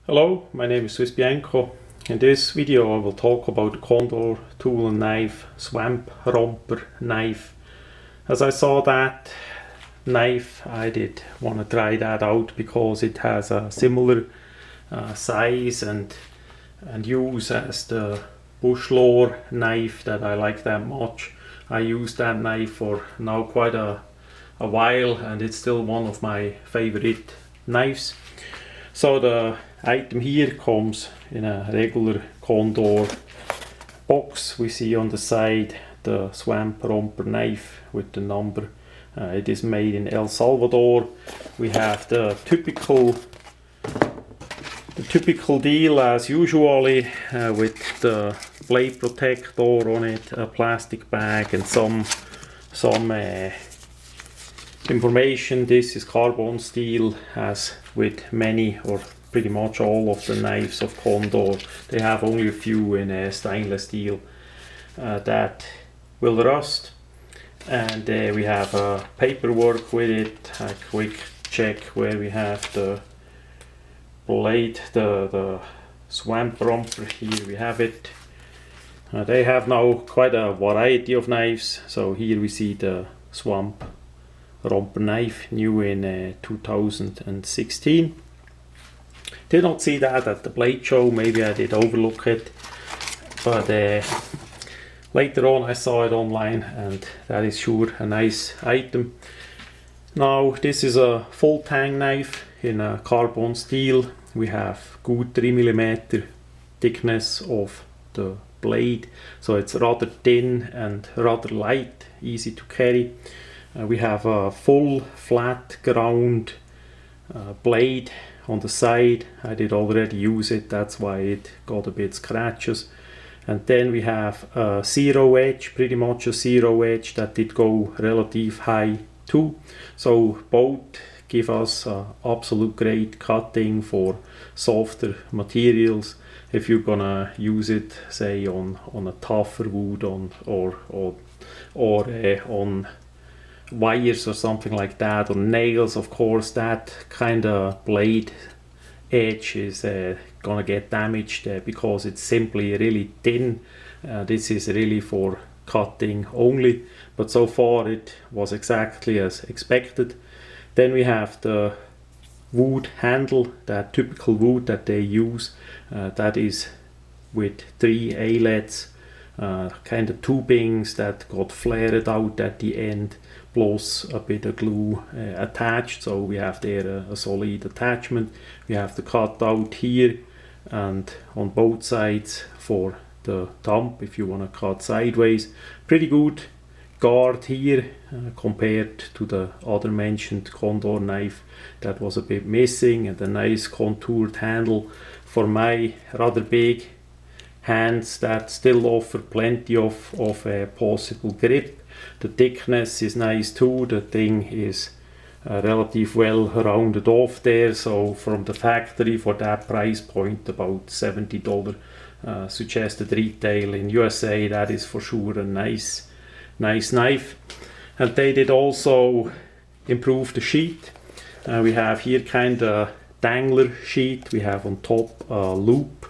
Hello, my name is Swissbianco. In this video I will talk about the condor tool and knife, swamp romper knife. As I saw that knife, I did want to try that out because it has a similar size and use as the bush lore knife that I like that much. I used that knife for now quite a while and it's still one of my favorite knives. So the item here comes in a regular condor box. We see on the side the swamp romper knife with the number. It is made in El Salvador. We have the typical deal as usually with the blade protector on it, a plastic bag and some information. This is carbon steel, as with many or pretty much all of the knives of Condor. They have only a few in stainless steel that will rust. And we have paperwork with it, a quick check where we have the blade, the swamp romper. Here we have it. They have now quite a variety of knives. So here we see the swamp romper knife, new in 2016. Did not see that at the blade show, maybe I did overlook it, but later on I saw it online and that is sure a nice item. Now this is a full tang knife in a carbon steel. We have good 3mm thickness of the blade, so it's rather thin and rather light, easy to carry. We have a full flat ground blade on the side. I did already use it, that's why it got a bit scratches. And then we have a zero edge, pretty much a zero edge that did go relative high too. So both give us absolute great cutting for softer materials. If you're gonna use it, say on a tougher wood or on wires or something like that, or nails, of course that kind of blade edge is gonna get damaged because it's simply really thin. This is really for cutting only, but so far it was exactly as expected. Then we have the wood handle, that typical wood that they use, that is with 3 eyelets, kind of tubings that got flared out at the end, plus a bit of glue attached. So we have there a solid attachment. We have the cutout here and on both sides for the thumb if you want to cut sideways. Pretty good guard here compared to the other mentioned condor knife that was a bit missing, and a nice contoured handle for my rather big hands that still offer plenty of possible grip. The thickness is nice too. The thing is relative well rounded off there, so from the factory for that price point, about $70 suggested retail in USA, that is for sure a nice knife. And they did also improve the sheath. We have here kind of dangler sheath. We have on top a loop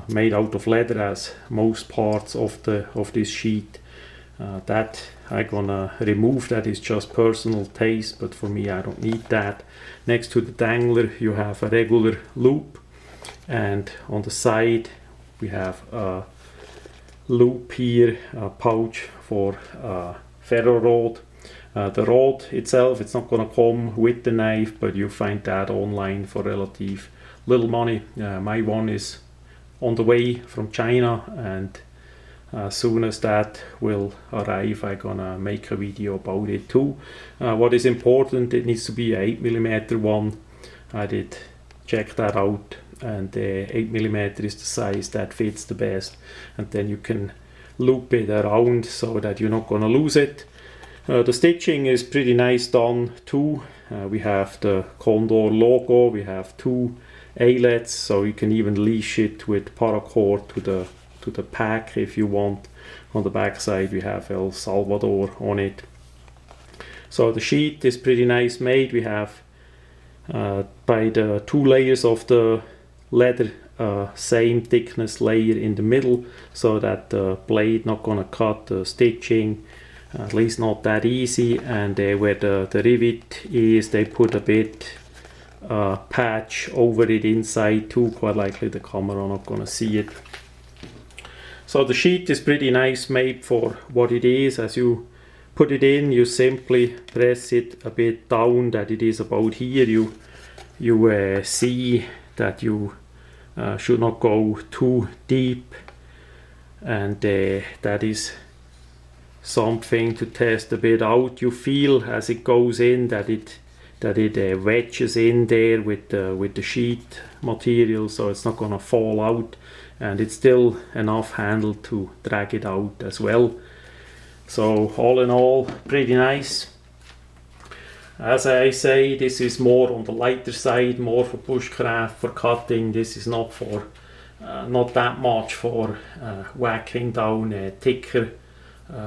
made out of leather, as most parts of this sheath. That I'm gonna remove. That is just personal taste, but for me I don't need that. Next to the dangler you have a regular loop, and on the side we have a loop here, a pouch for ferro rod. The rod itself, it's not gonna come with the knife, but you find that online for relative little money. My one is on the way from China, and as soon as that will arrive I'm gonna make a video about it too. What is important, it needs to be a 8mm one. I did check that out, and 8mm is the size that fits the best, and then you can loop it around so that you're not gonna lose it. The stitching is pretty nice done too. We have the Condor logo, we have 2 eyelets, so you can even leash it with paracord to the pack if you want. On the back side we have El Salvador on it. So the sheath is pretty nice made. We have by the 2 layers of the leather same thickness layer in the middle, so that the blade not gonna cut the stitching, at least not that easy. And where the rivet is, they put a bit patch over it inside too. Quite likely the camera not gonna see it. So the sheath is pretty nice, made for what it is. As you put it in, you simply press it a bit down, that it is about here. You see that you should not go too deep, and that is something to test a bit out. You feel as it goes in that it wedges in there with the sheath material, so it's not gonna fall out, and it's still enough handle to drag it out as well. So all in all, pretty nice. As I say, this is more on the lighter side, more for bushcraft, for cutting. This is not for not that much for whacking down thicker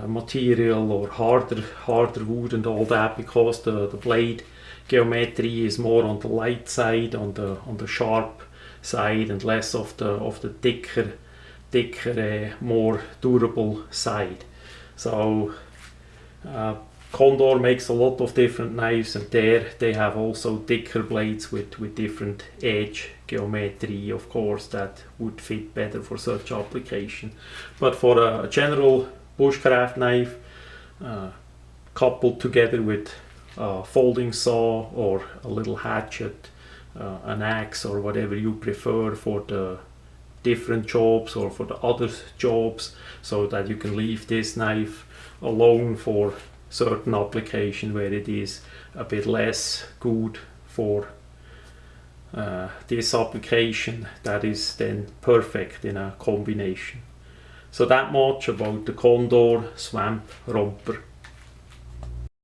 material or harder wood and all that, because the blade geometry is more on the light side, on the sharp side, and less of the thicker more durable side. So Condor makes a lot of different knives, and there they have also thicker blades with different edge geometry, of course, that would fit better for such application. But for a general bushcraft knife, coupled together with a folding saw or a little hatchet, an axe, or whatever you prefer for the different jobs or for the other jobs, so that you can leave this knife alone for certain application where it is a bit less good for this application. That is then perfect in a combination. So that much about the Condor Swamp Romper.